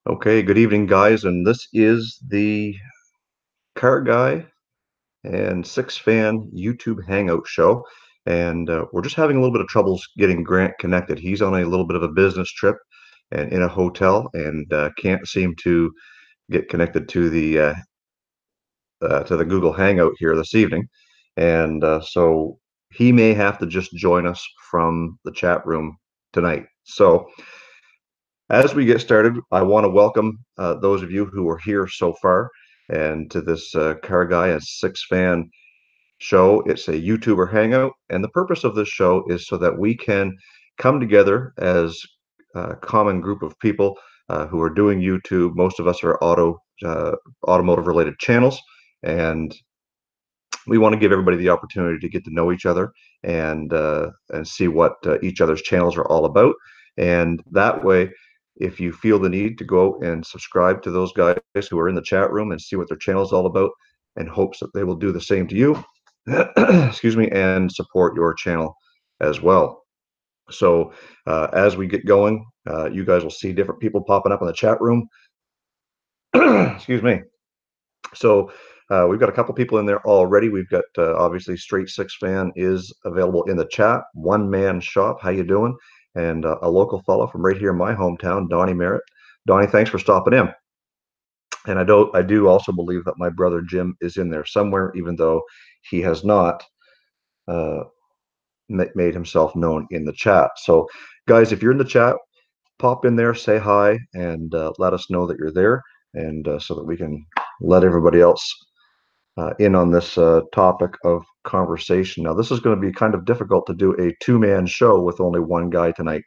Okay, good evening, guys, and this is the CarrGuy and SixFan YouTube Hangout show, and we're just having a little bit of troubles getting Grant connected. He's on a little bit of a business trip and in a hotel, and can't seem to get connected to the Google Hangout here this evening, and so he may have to just join us from the chat room tonight. So, as we get started, I want to welcome those of you who are here so far and to this CarrGuy SixFan show. It's a YouTuber hangout, and the purpose of this show is so that we can come together as a common group of people who are doing YouTube. Most of us are automotive related channels, and we want to give everybody the opportunity to get to know each other and see what each other's channels are all about. And that way, if you feel the need to go and subscribe to those guys who are in the chat room and see what their channel is all about, in hopes that they will do the same to you, excuse me, and support your channel as well. So as we get going, you guys will see different people popping up in the chat room. Excuse me. So we've got a couple people in there already. We've got obviously Straight Six Fan is available in the chat. One Man Shop, how you doing? And a local fellow from right here in my hometown, Donnie Merritt. Donnie, thanks for stopping in. And I do also believe that my brother Jim is in there somewhere, even though he has not uh, made himself known in the chat. So, guys, if you're in the chat, pop in there, say hi, and let us know that you're there, and so that we can let everybody else in on this topic of conversation. Now, this is going to be kind of difficult to do a two-man show with only one guy tonight.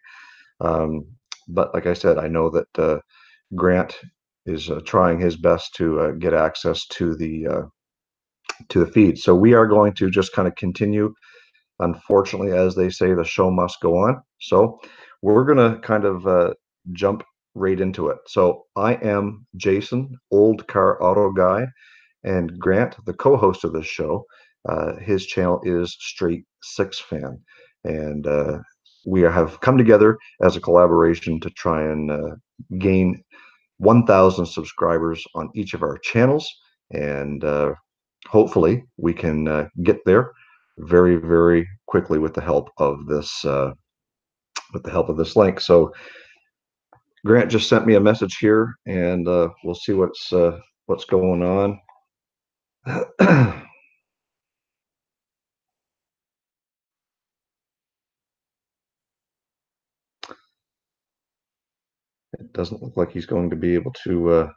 But like I said, I know that Grant is trying his best to get access to the feed. So we are going to just kind of continue. Unfortunately, as they say, the show must go on. So we're going to kind of jump right into it. So I am Jason, old car auto guy, and Grant, the co-host of this show. His channel is Straight Six Fan, and we have come together as a collaboration to try and gain 1,000 subscribers on each of our channels, and hopefully we can get there very, very quickly with the help of this link. So Grant just sent me a message here, and we'll see what's going on. It doesn't look like he's going to be able to.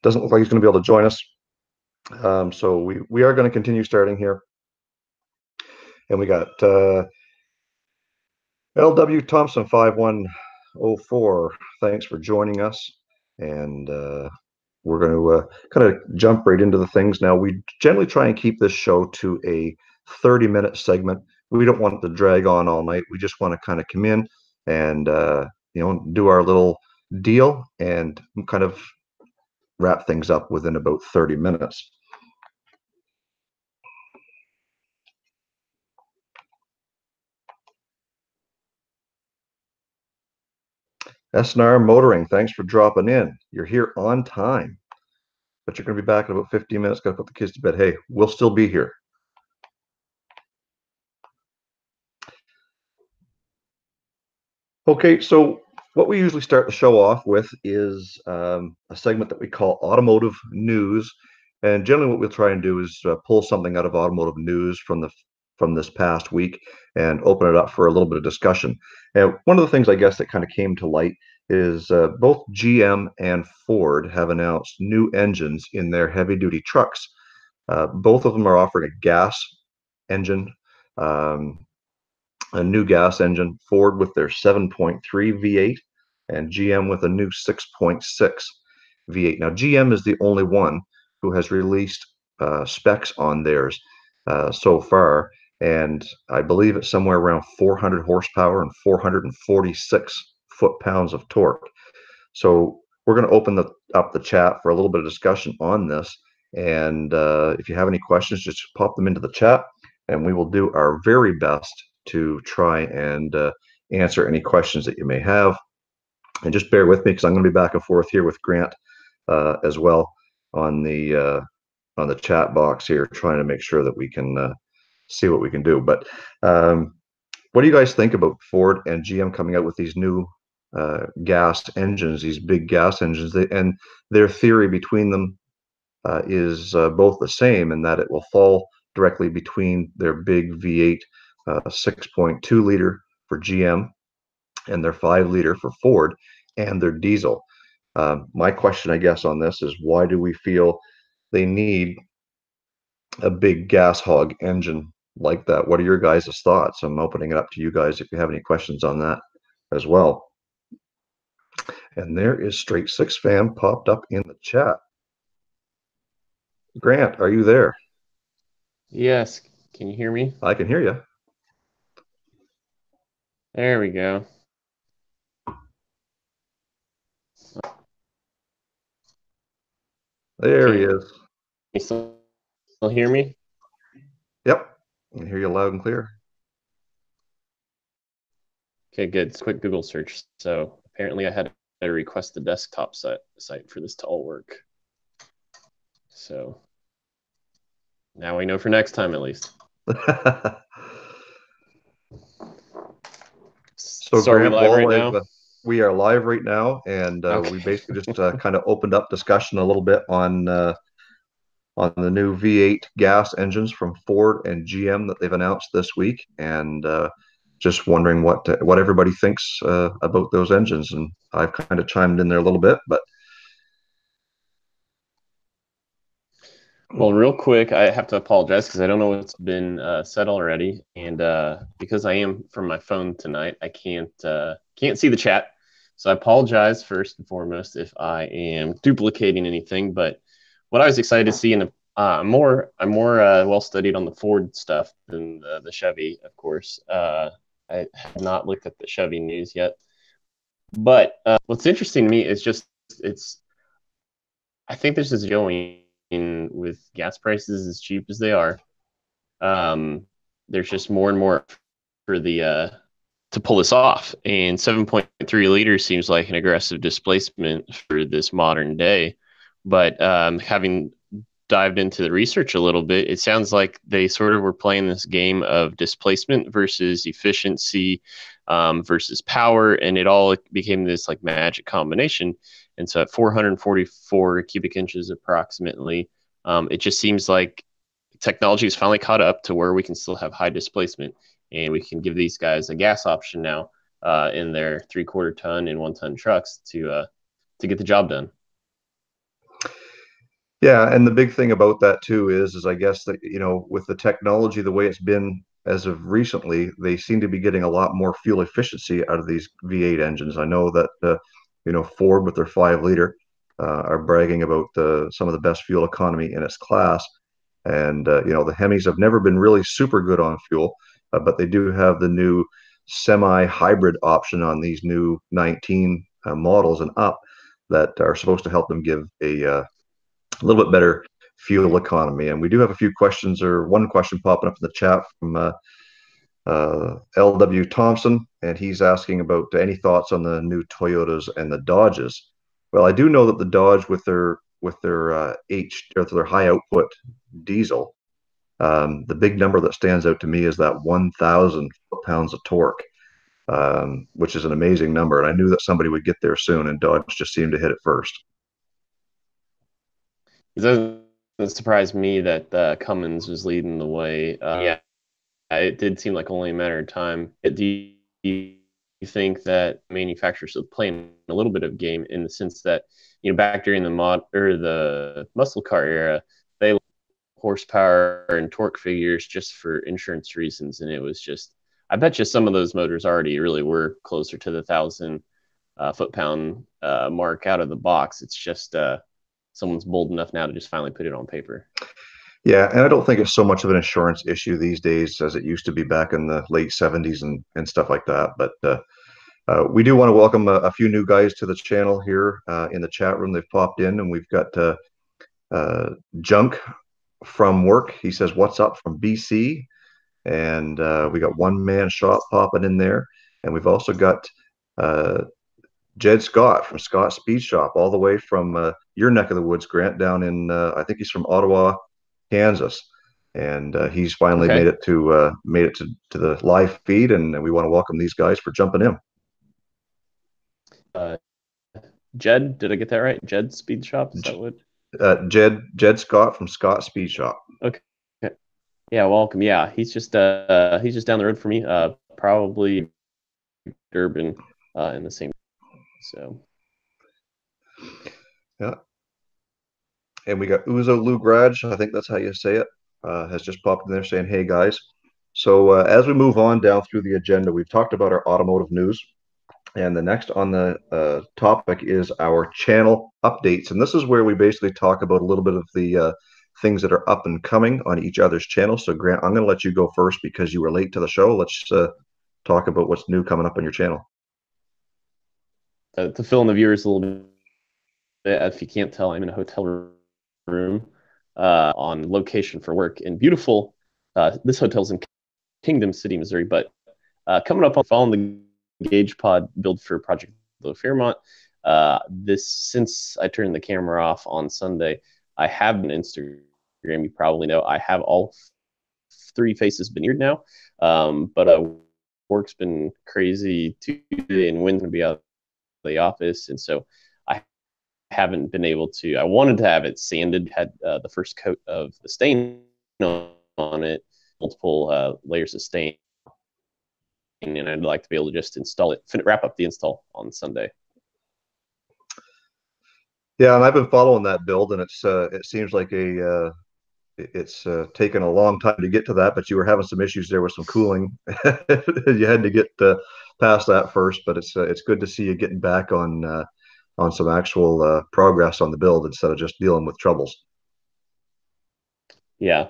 Doesn't look like he's going to be able to join us. So we are going to continue starting here, and we got LW Thompson 5104. Thanks for joining us, and we're going to kind of jump right into the things now. We generally try and keep this show to a 30-minute segment. We don't want it to drag on all night. We just want to kind of come in and do our little deal and kind of wrap things up within about 30 minutes. SNR Motoring, thanks for dropping in. You're here on time, but you're going to be back in about 15 minutes. Got to put the kids to bed. Hey, we'll still be here. Okay, so what we usually start the show off with is a segment that we call Automotive News. And generally what we'll try and do is pull something out of automotive news from this past week and open it up for a little bit of discussion. And one of the things I guess that kind of came to light is both GM and Ford have announced new engines in their heavy-duty trucks. Both of them are offering a gas engine, a new gas engine, Ford with their 7.3 V8 and GM with a new 6.6 V8. Now, GM is the only one who has released specs on theirs so far, and I believe it's somewhere around 400 horsepower and 446 foot-pounds of torque. So we're going to open up the chat for a little bit of discussion on this, and if you have any questions, just pop them into the chat, and we will do our very best to try and answer any questions that you may have. And just bear with me because I'm going to be back and forth here with Grant as well on the chat box here, trying to make sure that we can see what we can do. But what do you guys think about Ford and GM coming out with these new gas engines, these big gas engines, and their theory between them is both the same in that it will fall directly between their big V8 6.2 liter for GM and their 5 liter for Ford and their diesel. My question, I guess, on this is why do we feel they need a big gas hog engine like that? What are your guys' thoughts? I'm opening it up to you guys if you have any questions on that as well. And there is Straight SixFan popped up in the chat. Grant, are you there? Yes. Can you hear me? I can hear you. There we go. There he is. You still hear me? Yep. I can hear you loud and clear. Okay, good. It's a quick Google search. So apparently I had to request the desktop site for this to all work. So now we know for next time at least. So Grant, we live right now? We are live right now, and okay. we basically just kind of opened up discussion a little bit on the new V8 gas engines from Ford and GM that they've announced this week, and just wondering what everybody thinks about those engines. And I've kind of chimed in there a little bit, but well, real quick, I have to apologize because I don't know what's been said already, and because I am from my phone tonight, I can't see the chat. So I apologize first and foremost if I am duplicating anything. But what I was excited to see, and I'm more well studied on the Ford stuff than the Chevy, of course. I have not looked at the Chevy news yet. But what's interesting to me is just I think this is going with gas prices as cheap as they are. There's just more and more for the to pull this off, and 7.3 liters seems like an aggressive displacement for this modern day. But having dived into the research a little bit, it sounds like they sort of were playing this game of displacement versus efficiency versus power, and it all became this like magic combination. And so at 444 cubic inches approximately, it just seems like technology has finally caught up to where we can still have high displacement, and we can give these guys a gas option now in their 3/4 ton and 1 ton trucks to get the job done. yeah, and the big thing about that too is I guess that with the technology the way it's been as of recently, they seem to be getting a lot more fuel efficiency out of these V8 engines. I know that Ford with their 5 liter are bragging about some of the best fuel economy in its class, and the Hemis have never been really super good on fuel, but they do have the new semi-hybrid option on these new 19 models and up that are supposed to help them give a little bit better fuel economy. And we do have a few questions, or one question popping up in the chat from LW Thompson, and he's asking about any thoughts on the new Toyotas and the Dodges. Well, I do know that the Dodge with their high output diesel, the big number that stands out to me is that 1,000 foot-pounds of torque, which is an amazing number. And I knew that somebody would get there soon, and Dodge just seemed to hit it first. It doesn't surprise me that Cummins was leading the way. Yeah, it did seem like only a matter of time. Do you think that manufacturers are playing a little bit of game in the sense that back during the muscle car era, they horsepower and torque figures just for insurance reasons, and it was just I bet you some of those motors already really were closer to the 1,000 foot-pound mark out of the box. It's just someone's bold enough now to just finally put it on paper. Yeah, and I don't think it's so much of an insurance issue these days as it used to be back in the late 70s and stuff like that. But we do want to welcome a few new guys to the channel here in the chat room. They've popped in, and we've got Junk from work. He says, "What's up from BC?" And we got One Man Shop popping in there. And we've also got uh, Jed Scott from Scott Speed Shop, all the way from your neck of the woods, Grant, down in I think he's from Ottawa, Kansas, and he's finally Okay. made it to the live feed, and we want to welcome these guys for jumping in. Uh, Jed, did I get that right? Jed Speed Shop? Is that what? Jed Scott from Scott Speed Shop. Okay. Yeah, welcome. Yeah, he's just down the road for me. Probably Durban, in the same. So Yeah, and we got Uzo Lou Grudge, I think that's how you say it, has just popped in there saying, "Hey guys." So as we move on down through the agenda, we've talked about our automotive news. And the next on the topic is our channel updates. And this is where we basically talk about a little bit of the things that are up and coming on each other's channel. So, Grant, I'm going to let you go first because you were late to the show. Let's talk about what's new coming up on your channel. to fill in the viewers a little bit, if you can't tell, I'm in a hotel room on location for work in beautiful. This hotel's in Kingdom City, Missouri, but coming up on following the Gauge Pod build for Project Low Fairmont. Since I turned the camera off on Sunday, I have an Instagram. You probably know I have all three faces veneered now, but work's been crazy Tuesday, and Wynn's gonna be out of the office, and so I haven't been able to. I wanted to have it sanded, had the first coat of the stain on it, multiple layers of stain, and I'd like to be able to just install it, wrap up the install on Sunday. Yeah, and I've been following that build, and it seems like it's taken a long time to get to that, but you were having some issues there with some cooling. You had to get past that first, but it's good to see you getting back on some actual progress on the build instead of just dealing with troubles. Yeah.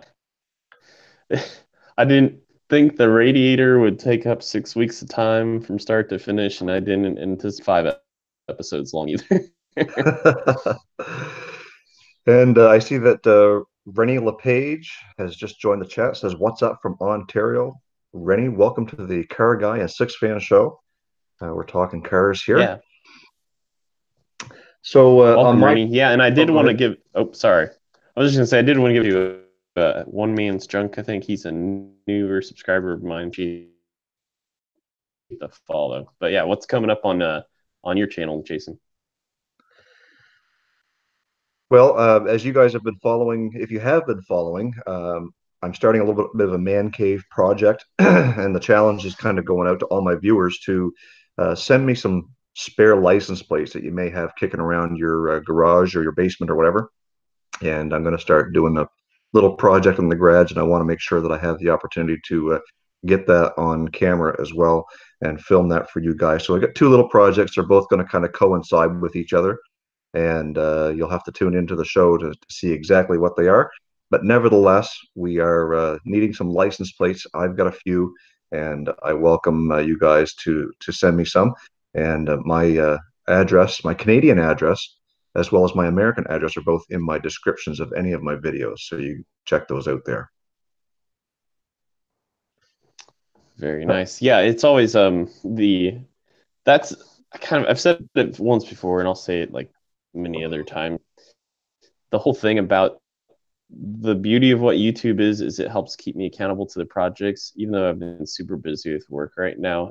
I didn't think the radiator would take up 6 weeks of time from start to finish, and I didn't anticipate 5 episodes long either. And I see that Rennie LePage has just joined the chat. Says, "What's up from Ontario?" Rennie, welcome to the CarrGuy SixFan show. We're talking cars here. Yeah. So welcome, Rennie. Yeah, and I did want to give. Oh, sorry. I was just gonna say I did want to give you one man's junk. I think he's a newer subscriber of mine. The follow, but yeah, what's coming up on your channel, Jason? Well, as you guys have been following, if you have been following, I'm starting a little bit of a man cave project, and the challenge is kind of going out to all my viewers to send me some spare license plates that you may have kicking around your garage or your basement or whatever. And I'm going to start doing a little project in the garage, and I want to make sure that I have the opportunity to get that on camera as well and film that for you guys. So I got two little projects. They're both going to kind of coincide with each other, and you'll have to tune into the show to see exactly what they are. But nevertheless, we are needing some license plates. I've got a few, and I welcome you guys to send me some. And my address, my Canadian address, as well as my American address, are both in my descriptions of any of my videos. So you check those out there. Very nice. Yeah, it's always that's I've said it once before, and I'll say it like many other times. The whole thing about the beauty of what YouTube is it helps keep me accountable to the projects, even though I've been super busy with work right now.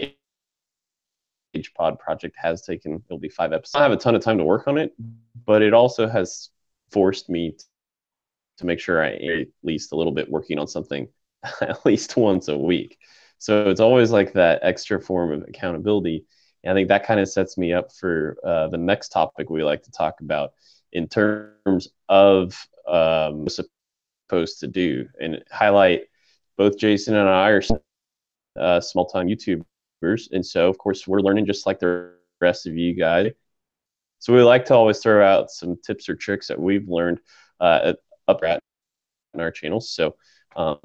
Each pod project has taken, it'll be 5 episodes. I have a ton of time to work on it, but it also has forced me to make sure I am at least a little bit working on something at least once a week. So it's always like that extra form of accountability. And I think that kind of sets me up for the next topic we like to talk about in terms of supposed to do and highlight. Both Jason and I are small-time YouTubers, and so of course we're learning just like the rest of you guys. So we like to always throw out some tips or tricks that we've learned up at in our channels. So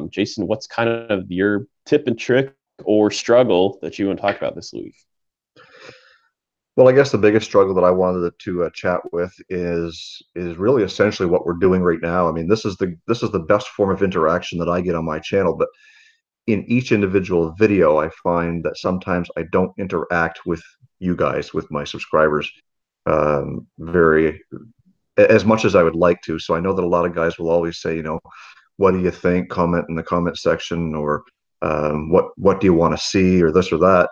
Jason, what's kind of your tip and trick or struggle that you want to talk about this week? Well, I guess the biggest struggle that I wanted to chat with is really essentially what we're doing right now. I mean, this is the best form of interaction that I get on my channel, but in each individual video, I find that sometimes I don't interact with you guys, with my subscribers, very as much as I would like to. So I know that a lot of guys will always say, what do you think? Comment in the comment section, or what do you want to see, or this or that.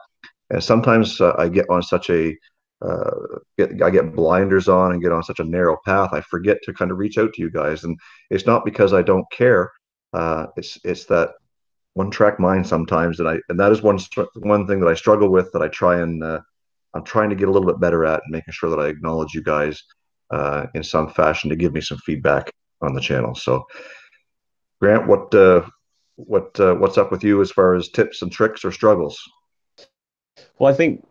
And sometimes I get on such a I get blinders on and get on such a narrow path. I forget to kind of reach out to you guys, and it's not because I don't care. It's that one track mind sometimes, and that is one thing that I struggle with, that I try and I'm trying to get a little bit better at, and making sure that I acknowledge you guys in some fashion to give me some feedback on the channel. So, Grant, what's up with you as far as tips and tricks or struggles? Well, I think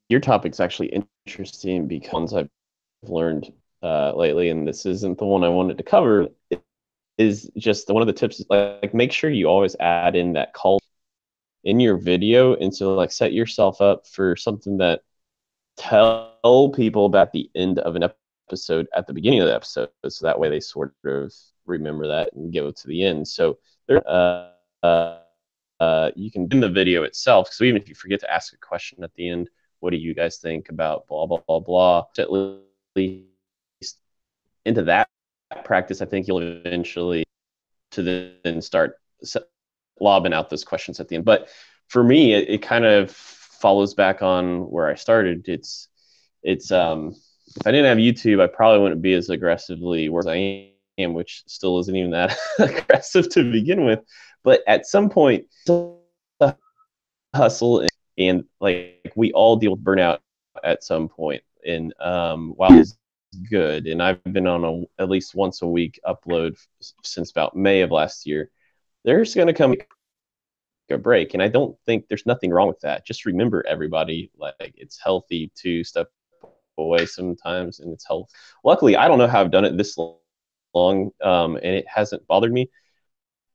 your topic's actually interesting because I've learned lately, and this isn't the one I wanted to cover, is just one of the tips, like make sure you always add in that call in your video. And so like set yourself up for something that tell people about the end of an episode at the beginning of the episode, so that way they sort of remember that and go to the end. So there, you can do the video itself. So even if you forget to ask a question at the end, what do you guys think about blah blah blah blah? At least into that practice, I think you'll eventually to then start lobbing out those questions at the end. But for me, it kind of follows back on where I started. It's if I didn't have YouTube, I probably wouldn't be as aggressively where I am, which still isn't even that aggressive to begin with. But at some point, hustle and like we all deal with burnout at some point. And while it's good, and I've been on at least once a week upload since about May of last year, there's going to come a break, and I don't think there's nothing wrong with that. Just remember, everybody, like it's healthy to step away sometimes, and it's health. Luckily, I don't know how I've done it this long, and it hasn't bothered me.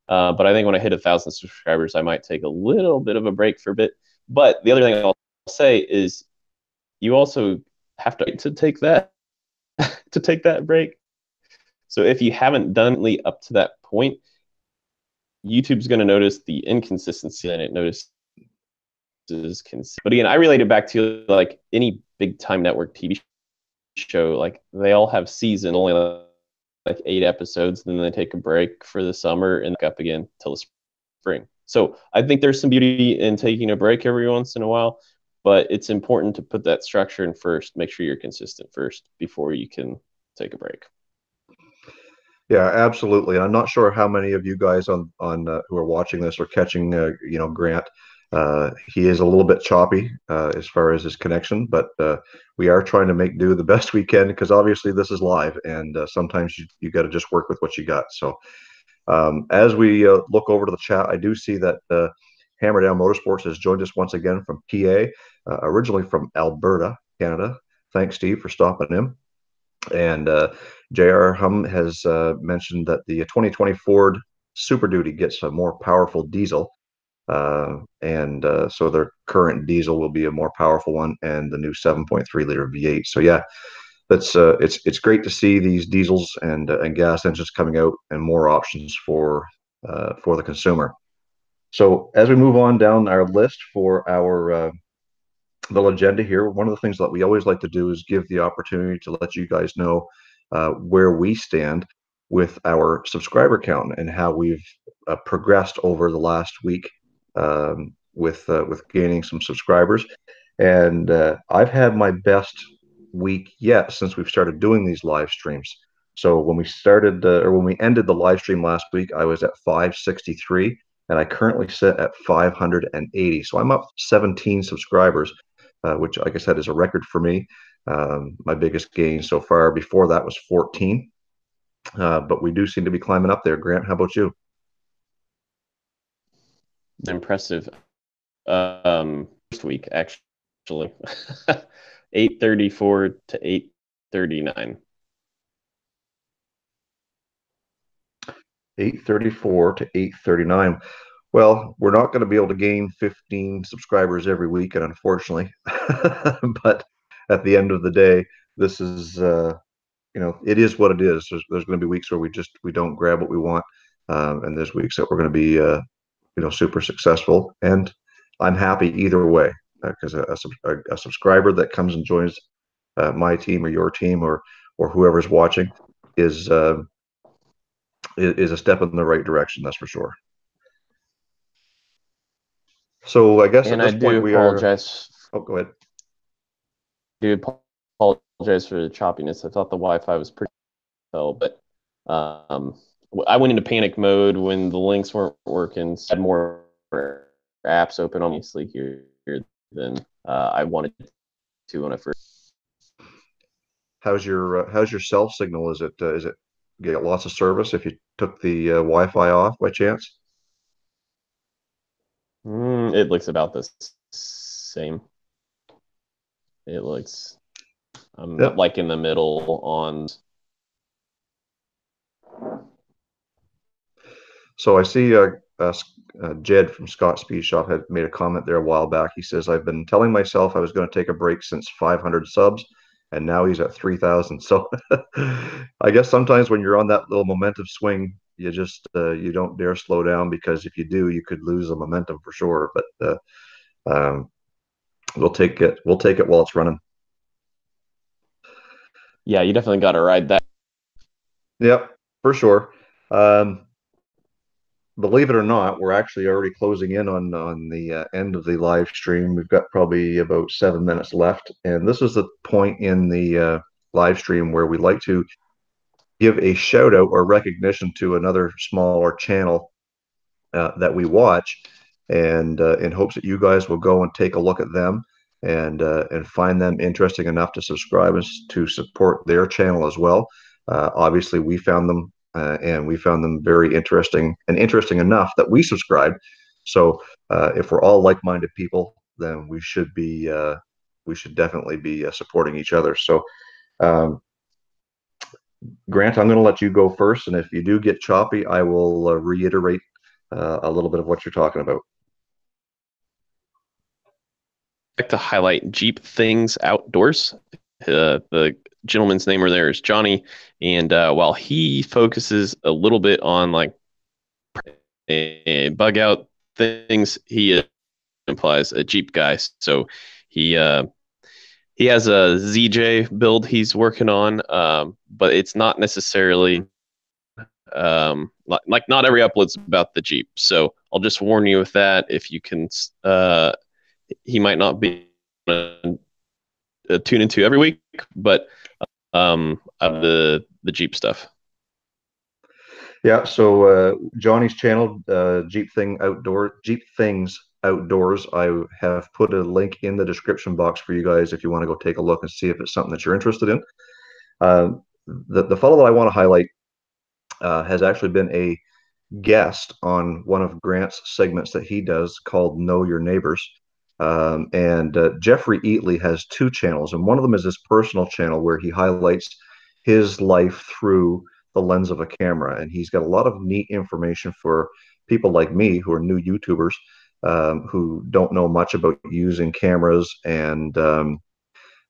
But I think when I hit 1,000 subscribers, I might take a little bit of a break for a bit. But the other thing I'll say is, you also have to take that to take that break. So if you haven't done it up to that point, YouTube's going to notice the inconsistency, and it notices consistent. But again, I relate it back to like any big time network TV show. Like they all have season, only like 8 episodes, and then they take a break for the summer and up again till the spring. So I think there's some beauty in taking a break every once in a while, but it's important to put that structure in first. Make sure you're consistent first before you can take a break. Yeah, absolutely. I'm not sure how many of you guys on who are watching this are catching Grant. He is a little bit choppy as far as his connection, but we are trying to make do the best we can, because obviously this is live, and sometimes you got to just work with what you got. So as we look over to the chat, I do see that Hammer Down Motorsports has joined us once again from PA, originally from Alberta, Canada. Thanks, Steve, for stopping in. And J.R. Hum has mentioned that the 2020 Ford Super Duty gets a more powerful diesel, and so their current diesel will be a more powerful one, and the new 7.3 liter V8. So yeah, that's it's great to see these diesels and gas engines coming out, and more options for the consumer. So as we move on down our list for our little agenda here, one of the things that we always like to do is give the opportunity to let you guys know where we stand with our subscriber count, and how we've progressed over the last week with gaining some subscribers. And I've had my best week yet since we've started doing these live streams. So when we started or when we ended the live stream last week, I was at 563, and I currently sit at 580. So I'm up 17 subscribers, which, like I said, is a record for me. My biggest gain so far before that was 14. But we do seem to be climbing up there. Grant, how about you? Impressive. First week, actually. 834 to 839. 834 to 839. Well, we're not going to be able to gain 15 subscribers every week, and unfortunately, but at the end of the day, this is it is what it is. There's going to be weeks where we don't grab what we want, and there's weeks that we're going to be super successful. And I'm happy either way, because a subscriber that comes and joins my team or your team or whoever's watching is a step in the right direction. That's for sure. So I guess at And I this do point we are. apologize. Oh, go ahead. Do apologize for the choppiness. I thought the Wi-Fi was pretty well, but um, I went into panic mode when the links weren't working. So I had more apps open, obviously here than I wanted to when I first. How's your cell signal? Is it get lots of service if you took the Wi-Fi off by chance? It looks about the same. It looks I'm Yep. like in the middle on. So I see Jed from Scott Speed Shop had made a comment there a while back. He says, I've been telling myself I was going to take a break since 500 subs, and now he's at 3,000. So I guess sometimes when you're on that little momentum swing, you just you don't dare slow down, because if you do, you could lose the momentum for sure. But we'll take it. We'll take it while it's running. Yeah, you definitely got to ride that. Yep, for sure. Um, Believe it or not, we're actually already closing in on the end of the live stream. We've got probably about 7 minutes left, and this is the point in the live stream where we like to give a shout out or recognition to another smaller channel that we watch, and in hopes that you guys will go and take a look at them and find them interesting enough to subscribe us to support their channel as well. Obviously, we found them and we found them very interesting and interesting enough that we subscribed. So if we're all like-minded people, then we should definitely be supporting each other. So um, Grant, I'm going to let you go first, and if you do get choppy, I will reiterate a little bit of what you're talking about. Like to highlight Jeep Things Outdoors. The gentleman's name over there is Johnny, and while he focuses a little bit on like bug out things, he implies a Jeep guy. So he he has a ZJ build he's working on, but it's not necessarily like not every upload's about the Jeep. So I'll just warn you with that. If you can, he might not be tune into every week, but of the Jeep stuff. Yeah, so Johnny's channel, Jeep Things Outdoors. I have put a link in the description box for you guys if you want to go take a look and see if it's something that you're interested in. The fellow that I want to highlight has actually been a guest on one of Grant's segments that he does called Know Your Neighbors. And Jeffrey EATLEY has two channels, and one of them is his personal channel where he highlights his life through the lens of a camera. And he's got a lot of neat information for people like me who are new YouTubers who don't know much about using cameras and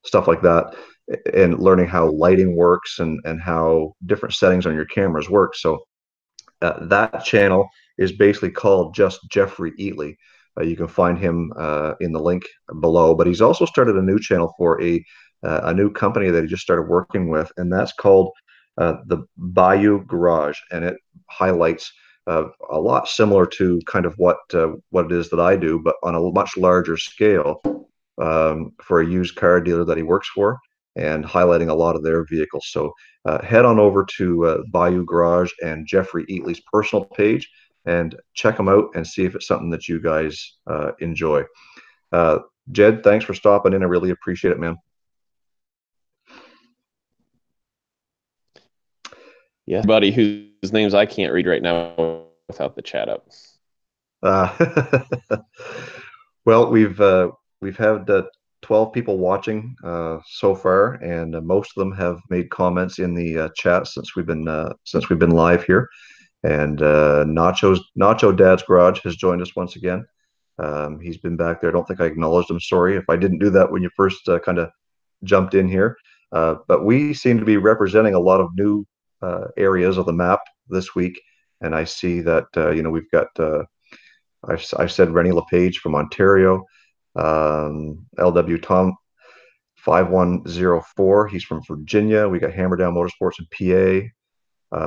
stuff like that, and learning how lighting works and how different settings on your cameras work. So that channel is basically called just Jeffrey EATLEY. You can find him in the link below, but he's also started a new channel for a new company that he just started working with, and that's called the BAYOU Garage, and it highlights a lot similar to kind of what it is that I do, but on a much larger scale for a used car dealer that he works for, and highlighting a lot of their vehicles. So head on over to BAYOU Garage and Jeffrey EATLEY's personal page and check them out and see if it's something that you guys enjoy. Jed, thanks for stopping in. I really appreciate it, man. Yeah, everybody whose names I can't read right now without the chat up. Well, we've had 12 people watching so far, and most of them have made comments in the chat since we've been live here. And Nacho Dad's Garage has joined us once again. He's been back there. I don't think I acknowledged him. Sorry if I didn't do that when you first kind of jumped in here. But we seem to be representing a lot of new areas of the map this week, and I see that we've got I said Rennie LePage from Ontario. LW Tom 5104. He's from Virginia. We got Hammer Down Motorsports in PA.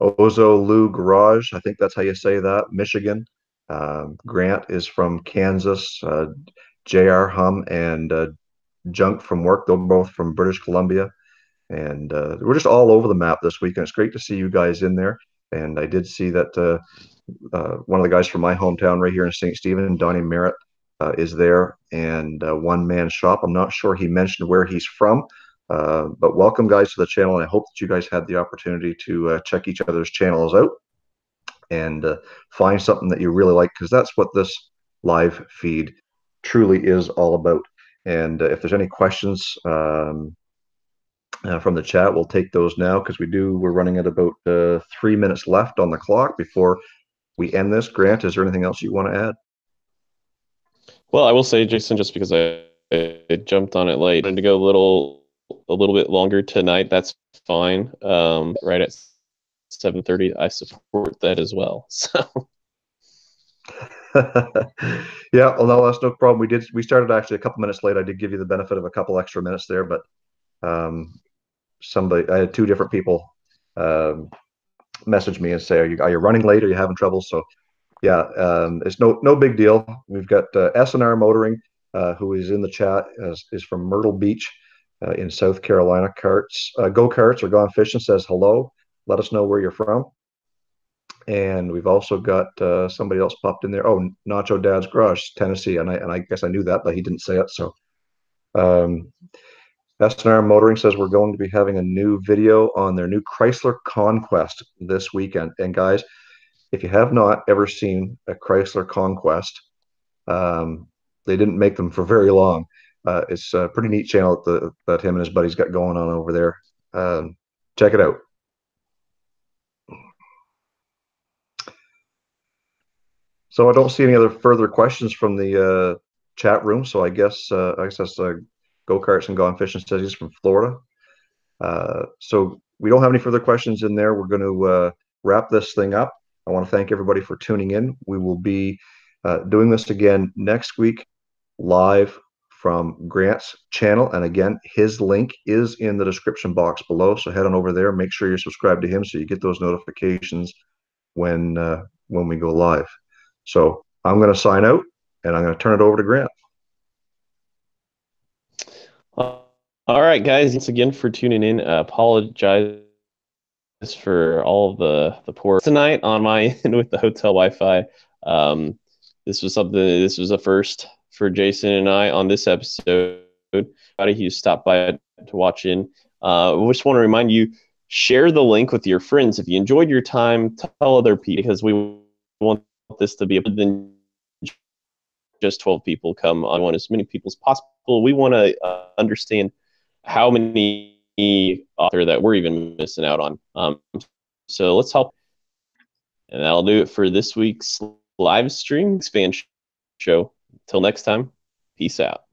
Ozo Lou Garage, I think that's how you say that, Michigan. Grant is from Kansas. JR Hum and Junk from work, they're both from British Columbia. And we're just all over the map this week, and it's great to see you guys in there. And I did see that one of the guys from my hometown right here in St. Stephen, Donnie Merritt, is there, and One Man Shop. I'm not sure he mentioned where he's from, but welcome, guys, to the channel. And I hope that you guys had the opportunity to check each other's channels out and find something that you really like, because that's what this live feed truly is all about. And if there's any questions from the chat, we'll take those now, because we're running at about 3 minutes left on the clock before we end this. Grant, is there anything else you want to add? Well, I will say, Jason, just because I jumped on it late, I wanted to go a little bit longer tonight. That's fine. Right at 7:30, I support that as well. So. Yeah, well, no, that's no problem. We started actually a couple minutes late. I did give you the benefit of a couple extra minutes there, but I had two different people message me and say, are you running late? Are you having trouble? So yeah, it's no big deal. We've got S&R Motoring, who is in the chat, is from Myrtle Beach in South Carolina. Go-karts or Gone Fishing says hello. Let us know where you're from. And we've also got somebody else popped in there. Oh, Nacho Dad's Garage, Tennessee. And I guess I knew that, but he didn't say it. So S&R Motoring says we're going to be having a new video on their new Chrysler Conquest this weekend. And guys, if you have not ever seen a Chrysler Conquest, they didn't make them for very long. It's a pretty neat channel that him and his buddies got going on over there. Check it out. So I don't see any other further questions from the chat room. So I guess that's Go-Karts and Gone Fishing says he's from Florida. So we don't have any further questions in there. We're going to wrap this thing up. I want to thank everybody for tuning in. We will be doing this again next week, live from Grant's channel. And again, his link is in the description box below. So head on over there. Make sure you're subscribed to him so you get those notifications when we go live. So I'm going to sign out, and I'm going to turn it over to Grant. All right, guys. Thanks again for tuning in. Apologize for all the poor tonight on my end with the hotel Wi-Fi. This was a first for Jason and I on this episode. Everybody who stopped by to watch in. We just want to remind you, share the link with your friends. If you enjoyed your time, tell other people, because we want this to be than just 12 people come on. We want as many people as possible. We want to understand how many author that we're even missing out on. So let's help. And that'll do it for this week's live stream fan show. Till next time, peace out.